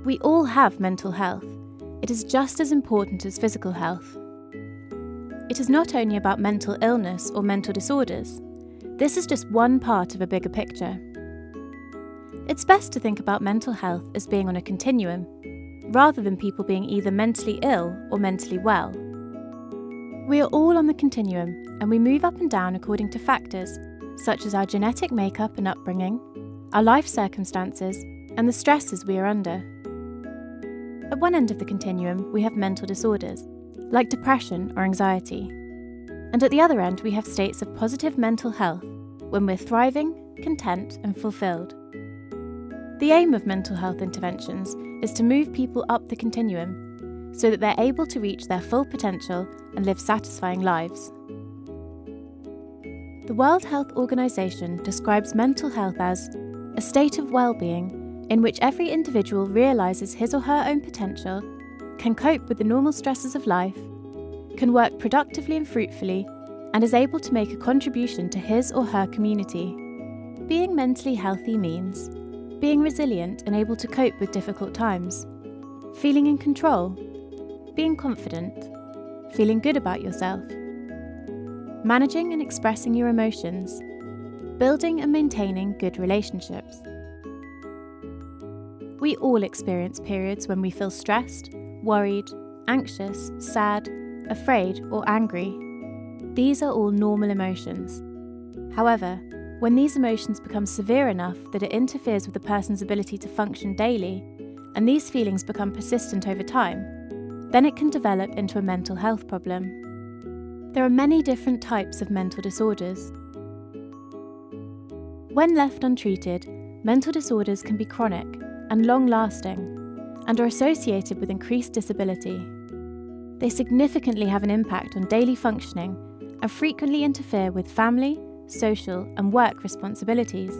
We all have mental health. It is just as important as physical health. It is not only about mental illness or mental disorders. This is just one part of a bigger picture. It's best to think about mental health as being on a continuum, rather than people being either mentally ill or mentally well. We are all on the continuum, and we move up and down according to factors such as our genetic makeup and upbringing, our life circumstances, and the stresses we are under. At one end of the continuum, we have mental disorders, like depression or anxiety. And at the other end, we have states of positive mental health, when we're thriving, content, and fulfilled. The aim of mental health interventions is to move people up the continuum, so that they're able to reach their full potential and live satisfying lives. The World Health Organization describes mental health as a state of well-being in which every individual realizes his or her own potential, can cope with the normal stresses of life, can work productively and fruitfully, and is able to make a contribution to his or her community. Being mentally healthy means being resilient and able to cope with difficult times, feeling in control, being confident, feeling good about yourself, managing and expressing your emotions, building and maintaining good relationships. We all experience periods when we feel stressed, worried, anxious, sad, afraid, or angry. These are all normal emotions. However, when these emotions become severe enough that it interferes with a person's ability to function daily, and these feelings become persistent over time, then it can develop into a mental health problem. There are many different types of mental disorders. When left untreated, mental disorders can be chronic and long-lasting, and are associated with increased disability. They significantly have an impact on daily functioning and frequently interfere with family, social, and work responsibilities.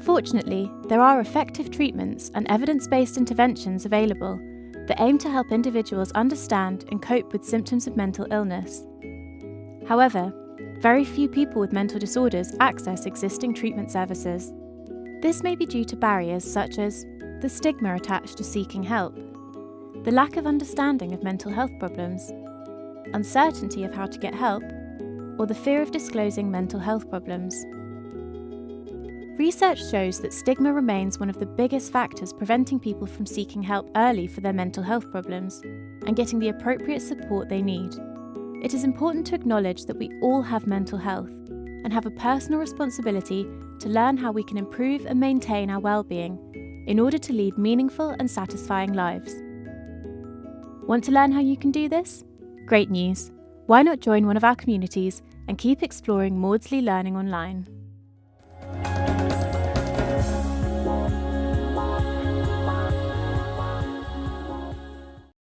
Fortunately, there are effective treatments and evidence-based interventions available that aim to help individuals understand and cope with symptoms of mental illness. However, very few people with mental disorders access existing treatment services. This may be due to barriers such as the stigma attached to seeking help, the lack of understanding of mental health problems, uncertainty of how to get help, or the fear of disclosing mental health problems. Research shows that stigma remains one of the biggest factors preventing people from seeking help early for their mental health problems and getting the appropriate support they need. It is important to acknowledge that we all have mental health and have a personal responsibility to learn how we can improve and maintain our well-being in order to lead meaningful and satisfying lives. Want to learn how you can do this? Great news! Why not join one of our communities and keep exploring Maudsley Learning Online?